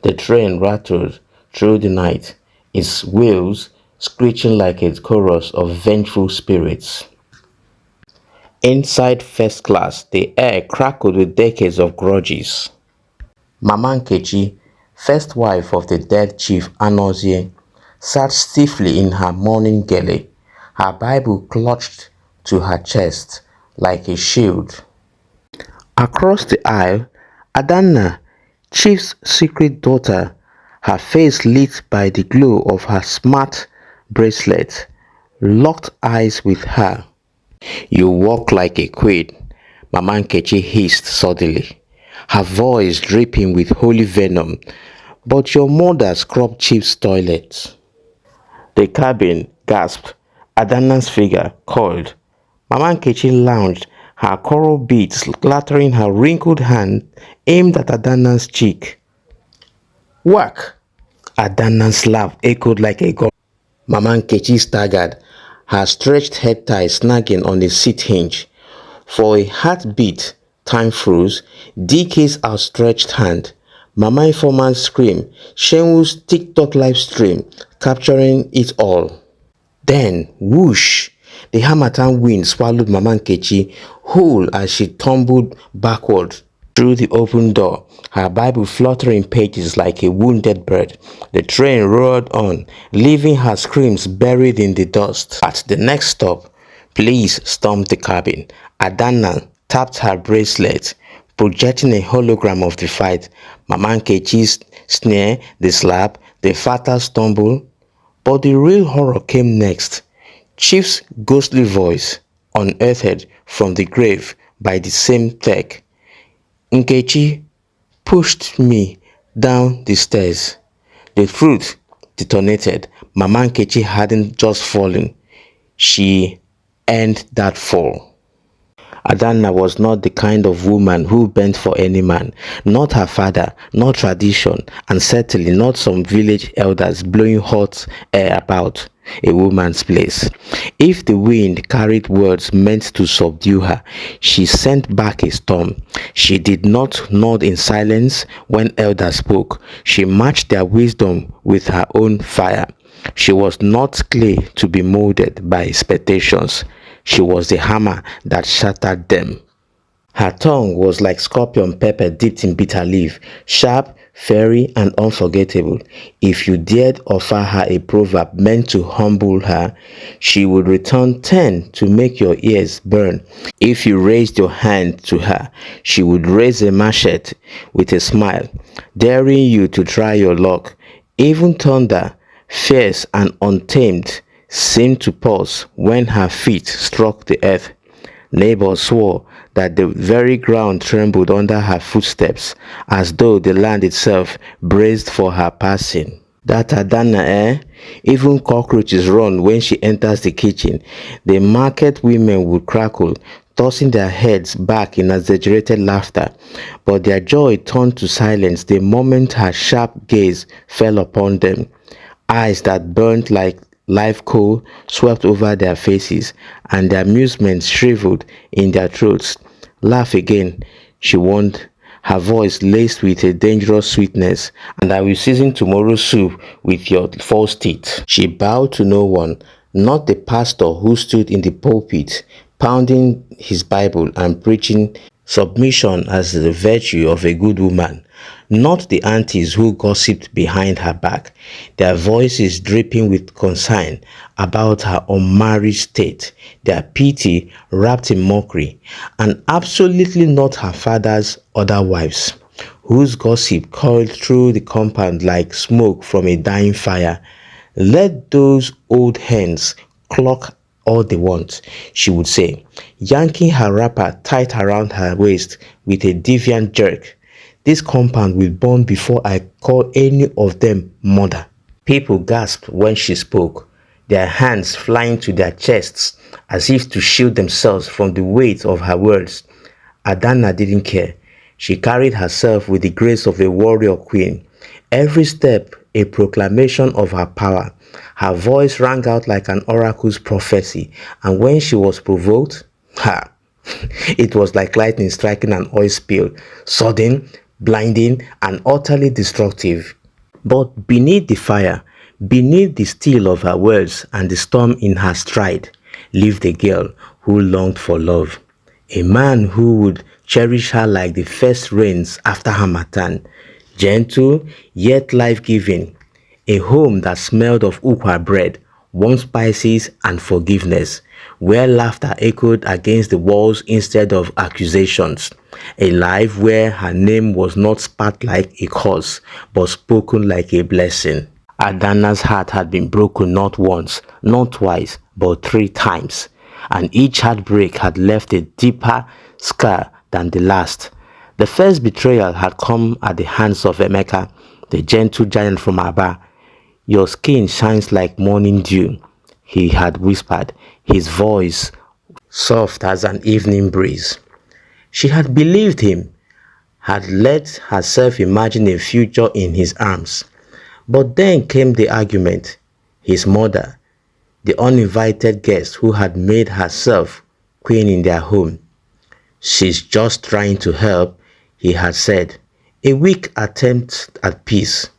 The train rattled through the night, its wheels screeching like a chorus of vengeful spirits. Inside first class, the air crackled with decades of grudges. Mama Nkechi, first wife of the dead chief Anozie, sat stiffly in her mourning gele, her Bible clutched to her chest like a shield. Across the aisle, Adanna, chief's secret daughter, her face lit by the glow of her smart bracelet, locked eyes with her. "You walk like a queen," Mama Nkechi hissed suddenly, her voice dripping with holy venom. "But your mother scrubbed Chief's toilet." The cabin gasped. Adanna's figure coiled. Mama Nkechi lounged, her coral beads clattering her wrinkled hand aimed at Adanna's cheek. Whack! Adanna's laugh echoed like a gun. Mama Nkechi staggered, her stretched head tie snagging on the seat hinge. For a heartbeat, time froze. DK's outstretched hand. Mama Informant's scream. Shenwu's TikTok live stream, capturing it all. Then, whoosh! The Harmattan wind swallowed Mama Nkechi whole as she tumbled backward through the open door, her Bible fluttering pages like a wounded bird. The train roared on, leaving her screams buried in the dust. At the next stop, police stormed the cabin. Adanna tapped her bracelet, projecting a hologram of the fight. Mama Nkechi's snare, the slap, the fatal stumble. But the real horror came next. Chief's ghostly voice, unearthed from the grave by the same tech. "Nkechi pushed me down the stairs." The truth detonated. Mama Nkechi hadn't just fallen. She earned that fall. Adanna was not the kind of woman who bent for any man, not her father, not tradition, and certainly not some village elders blowing hot air about a woman's place. If the wind carried words meant to subdue her, she sent back a storm. She did not nod in silence when elders spoke. She matched their wisdom with her own fire. She was not clay to be molded by expectations. She was the hammer that shattered them. Her tongue was like scorpion pepper dipped in bitter leaf, sharp, fiery, and unforgettable. If you dared offer her a proverb meant to humble her, she would return 10 to make your ears burn. If you raised your hand to her, she would raise a machete with a smile, daring you to try your luck. Even thunder, fierce and untamed, seemed to pause when her feet struck the earth. Neighbors swore that the very ground trembled under her footsteps, as though the land itself braced for her passing. That Adanna, eh? Even cockroaches run when she enters the kitchen. The market women would crackle, tossing their heads back in exaggerated laughter, but their joy turned to silence the moment her sharp gaze fell upon them. Eyes that burned like live coal swept over their faces, and the amusement shriveled in their throats. "Laugh again," she warned, her voice laced with a dangerous sweetness, "and I will season tomorrow's soup with your false teeth." She bowed to no one, not the pastor who stood in the pulpit, pounding his Bible and preaching submission as the virtue of a good woman, not the aunties who gossiped behind her back, their voices dripping with concern about her unmarried state, their pity wrapped in mockery, and absolutely not her father's other wives, whose gossip coiled through the compound like smoke from a dying fire. "Let those old hens cluck all they want," she would say, yanking her wrapper tight around her waist with a defiant jerk. "This compound will burn before I call any of them mother." People gasped when she spoke, their hands flying to their chests as if to shield themselves from the weight of her words. Adanna didn't care. She carried herself with the grace of a warrior queen, every step a proclamation of her power. Her voice rang out like an oracle's prophecy, and when she was provoked, it was like lightning striking an oil spill, sudden, blinding, and utterly destructive. But beneath the fire, beneath the steel of her words and the storm in her stride, lived a girl who longed for love. A man who would cherish her like the first rains after harmattan, gentle yet life-giving, a home that smelled of ukwa bread, warm spices and forgiveness, where laughter echoed against the walls instead of accusations, a life where her name was not spat like a curse, but spoken like a blessing. Adana's heart had been broken not once, not twice, but 3 times, and each heartbreak had left a deeper scar than the last. The first betrayal had come at the hands of Emeka, the gentle giant from Aba. "Your skin shines like morning dew," he had whispered, his voice soft as an evening breeze. She had believed him, had let herself imagine a future in his arms. But then came the argument. His mother, the uninvited guest who had made herself queen in their home. "She's just trying to help," he had said. A weak attempt at peace.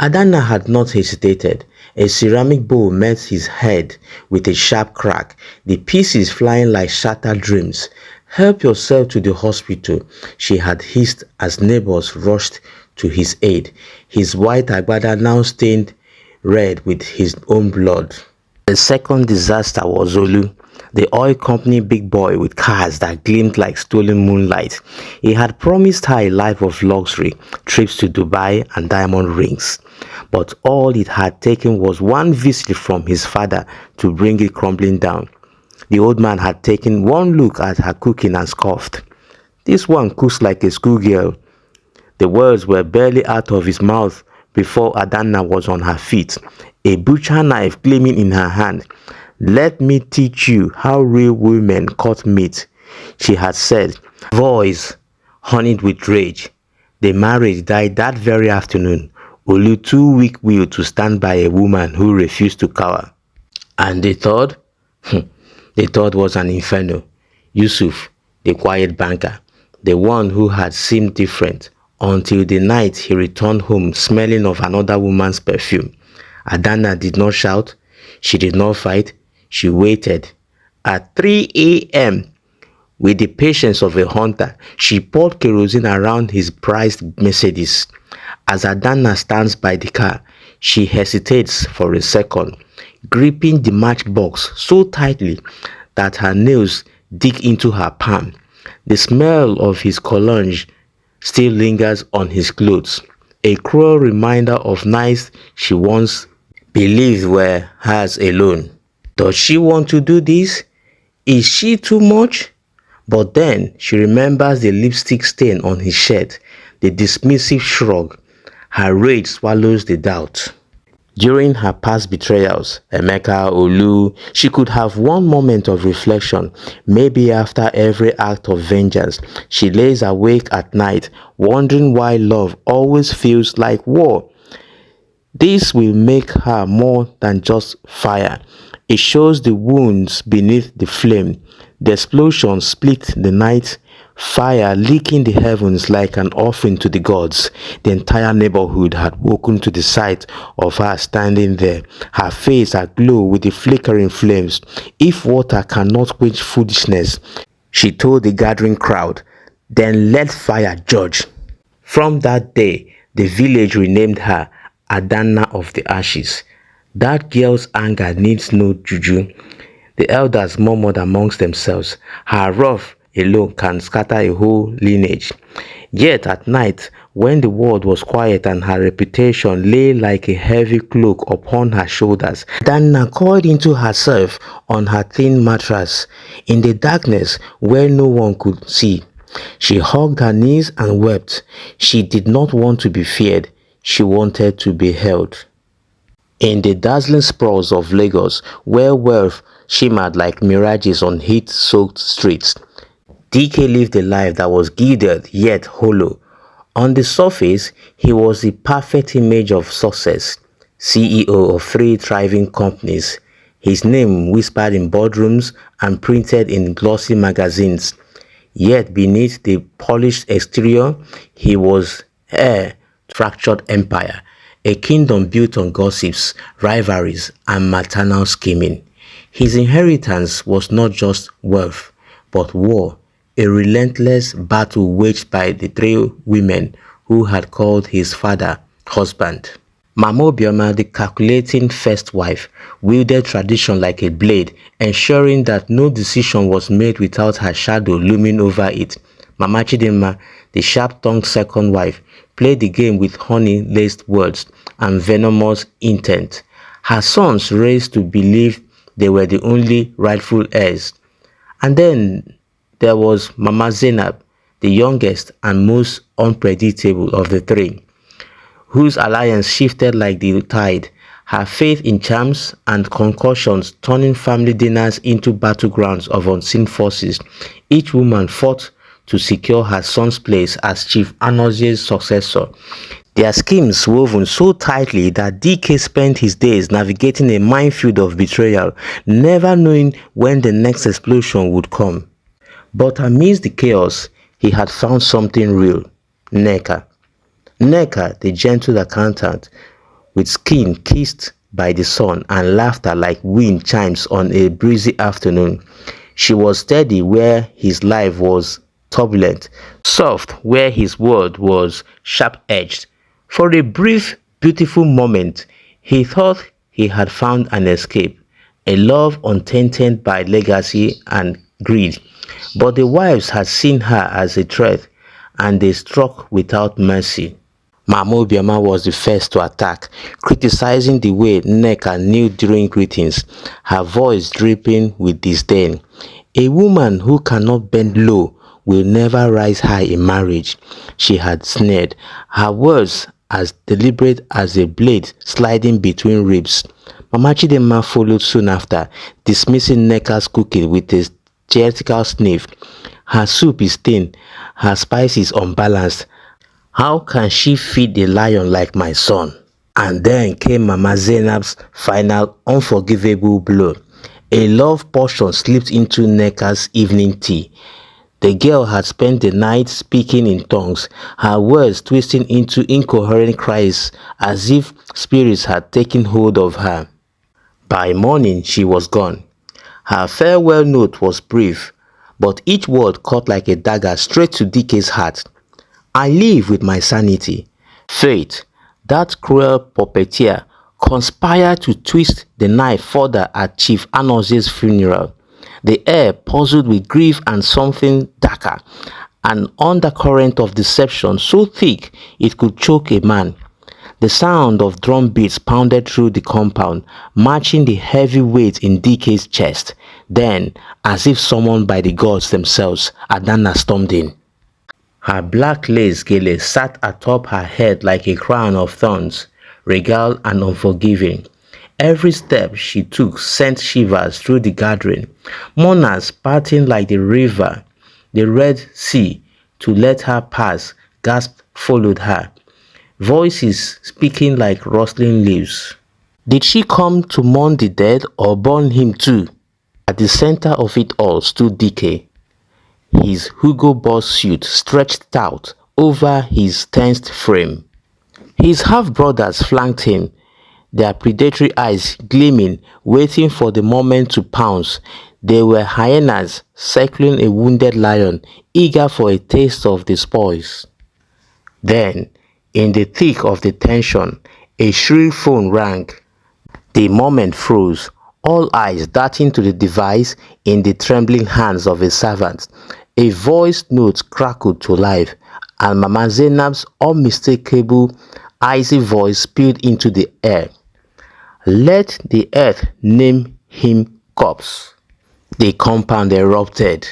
Adana had not hesitated. A ceramic bowl met his head with a sharp crack, the pieces flying like shattered dreams. "Help yourself to the hospital," she had hissed as neighbors rushed to his aid, his white agbada now stained red with his own blood. The second disaster was Olu, the oil company big boy with cars that gleamed like stolen moonlight. He had promised her a life of luxury, trips to Dubai and diamond rings. But all it had taken was one visit from his father to bring it crumbling down. The old man had taken one look at her cooking and scoffed. "This one cooks like a schoolgirl." The words were barely out of his mouth before Adana was on her feet, a butcher knife gleaming in her hand. "Let me teach you how real women cut meat," she had said, voice honeyed with rage. The marriage died that very afternoon, Olu too weak-willed to stand by a woman who refused to cower. And the third? The third was an inferno. Yusuf, the quiet banker, the one who had seemed different, until the night he returned home smelling of another woman's perfume. Adana did not shout. She did not fight. She waited. At 3 a.m., with the patience of a hunter, she poured kerosene around his prized Mercedes. As Adana stands by the car, she hesitates for a second, gripping the matchbox so tightly that her nails dig into her palm. The smell of his cologne still lingers on his clothes, a cruel reminder of nights she once believed were hers alone. Does she want to do this? Is she too much? But then she remembers the lipstick stain on his shirt, the dismissive shrug. Her rage swallows the doubt. During her past betrayals, Emeka, Olu, she could have one moment of reflection. Maybe after every act of vengeance, she lays awake at night, wondering why love always feels like war. This will make her more than just fire. It shows the wounds beneath the flame. The explosion split the night, fire licking the heavens like an offering to the gods. The entire neighborhood had woken to the sight of her standing there, her face aglow with the flickering flames. If water cannot quench foolishness, she told the gathering crowd, then let fire judge. From that day, the village renamed her Adana of the Ashes. That girl's anger needs no juju. The elders murmured amongst themselves. Her wrath alone can scatter a whole lineage. Yet at night, when the world was quiet and her reputation lay like a heavy cloak upon her shoulders, Adana coiled into herself on her thin mattress, in the darkness where no one could see. She hugged her knees and wept. She did not want to be feared. She wanted to be held. In the dazzling sprawls of Lagos, where wealth shimmered like mirages on heat-soaked streets, DK lived a life that was gilded yet hollow. On the surface, he was the perfect image of success, CEO of 3 thriving companies, his name whispered in boardrooms and printed in glossy magazines. Yet beneath the polished exterior, he was heir to a fractured empire, a kingdom built on gossips, rivalries, and maternal scheming. His inheritance was not just wealth, but war, a relentless battle waged by the three women who had called his father husband. Mama Obioma, the calculating first wife, wielded tradition like a blade, ensuring that no decision was made without her shadow looming over it. Mama Chidinma, the sharp-tongued second wife, played the game with honey-laced words and venomous intent. Her sons raised to believe they were the only rightful heirs. And then there was Mama Zainab, the youngest and most unpredictable of the three, whose alliance shifted like the tide, her faith in charms and concussions turning family dinners into battlegrounds of unseen forces. Each woman fought to secure her son's place as Chief Anozie's successor. Their schemes woven so tightly that DK spent his days navigating a minefield of betrayal, never knowing when the next explosion would come. But amidst the chaos, he had found something real: Nneka. Nneka, the gentle accountant, with skin kissed by the sun and laughter like wind chimes on a breezy afternoon. She was steady where his life was turbulent, soft where his word was sharp-edged. For a brief, beautiful moment, he thought he had found an escape, a love untainted by legacy and greed. But the wives had seen her as a threat, and they struck without mercy. Mama Obioma was the first to attack, criticizing the way Nneka kneeled during greetings, her voice dripping with disdain. A woman who cannot bend low will never rise high in marriage, she had sneered, her words as deliberate as a blade sliding between ribs. Mama Chidinma followed soon after, dismissing Nneka's cooking with a theatrical sniff. Her soup is thin, her spices unbalanced. How can she feed a lion like my son? And then came Mama Zainab's final unforgivable blow. A love portion slipped into Nneka's evening tea. The girl had spent the night speaking in tongues, her words twisting into incoherent cries as if spirits had taken hold of her. By morning, she was gone. Her farewell note was brief, but each word cut like a dagger straight to DK's heart. I live with my sanity. Fate, that cruel puppeteer, conspired to twist the knife further at Chief Anozie's funeral. The air puzzled with grief and something darker, an undercurrent of deception so thick it could choke a man. The sound of drum beats pounded through the compound, matching the heavy weight in DK's chest. Then, as if summoned by the gods themselves, Adana stormed in. Her black lace gele sat atop her head like a crown of thorns, regal and unforgiving. Every step she took sent shivers through the gathering. Mourners parting like the river, the Red Sea, to let her pass, gasped followed her. Voices speaking like rustling leaves. Did she come to mourn the dead or burn him too? At the center of it all stood DK. His Hugo Boss suit stretched out over his tensed frame. His half-brothers flanked him, their predatory eyes gleaming, waiting for the moment to pounce. They were hyenas circling a wounded lion, eager for a taste of the spoils. Then, in the thick of the tension, a shrill phone rang. The moment froze, all eyes darting to the device in the trembling hands of a servant. A voice note crackled to life, and Mama Zainab's unmistakable, icy voice spilled into the air. Let the earth name him corpse. The compound erupted.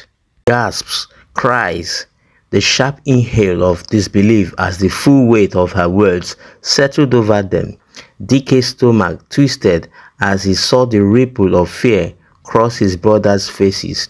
Gasps, cries, the sharp inhale of disbelief as the full weight of her words settled over them. DK's stomach twisted as he saw the ripple of fear cross his brothers' faces.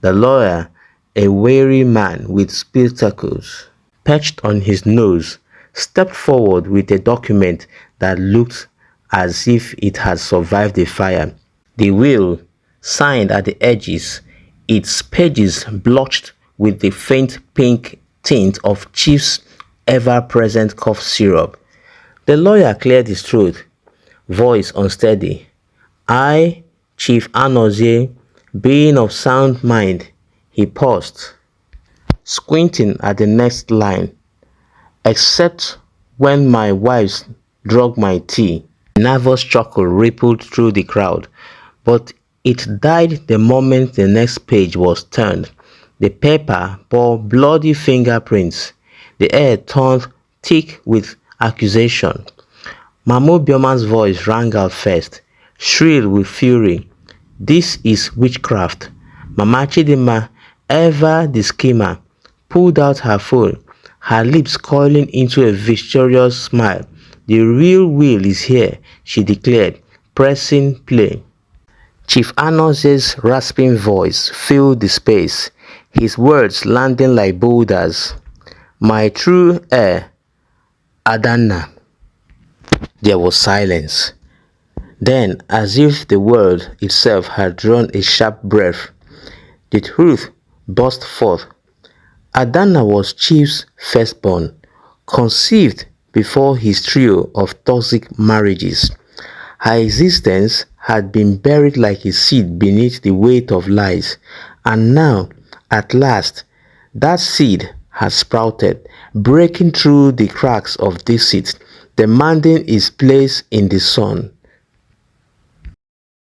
The lawyer, a weary man with spectacles perched on his nose, stepped forward with a document that looked as if it had survived a fire. The will, signed at the edges, its pages blotched with the faint pink tint of Chief's ever-present cough syrup. The lawyer cleared his throat, voice unsteady. I, Chief Anozie, being of sound mind, he paused, squinting at the next line, except when my wife drug my tea. A nervous chuckle rippled through the crowd, but it died the moment the next page was turned. The paper bore bloody fingerprints. The air turned thick with accusation. Mahmoud Bioman's voice rang out first, shrill with fury. This is witchcraft. Mama Chidinma, ever the schemer, pulled out her phone, her lips curling into a victorious smile. The real Will is here, she declared, pressing play. Chief Anoz's rasping voice filled the space, his words landing like boulders. My true heir, Adanna. There was silence. Then, as if the world itself had drawn a sharp breath, the truth burst forth. Adanna was Chief's firstborn, conceived before his trio of toxic marriages. Her existence had been buried like a seed beneath the weight of lies, and now, at last, that seed had sprouted, breaking through the cracks of deceit, demanding its place in the sun.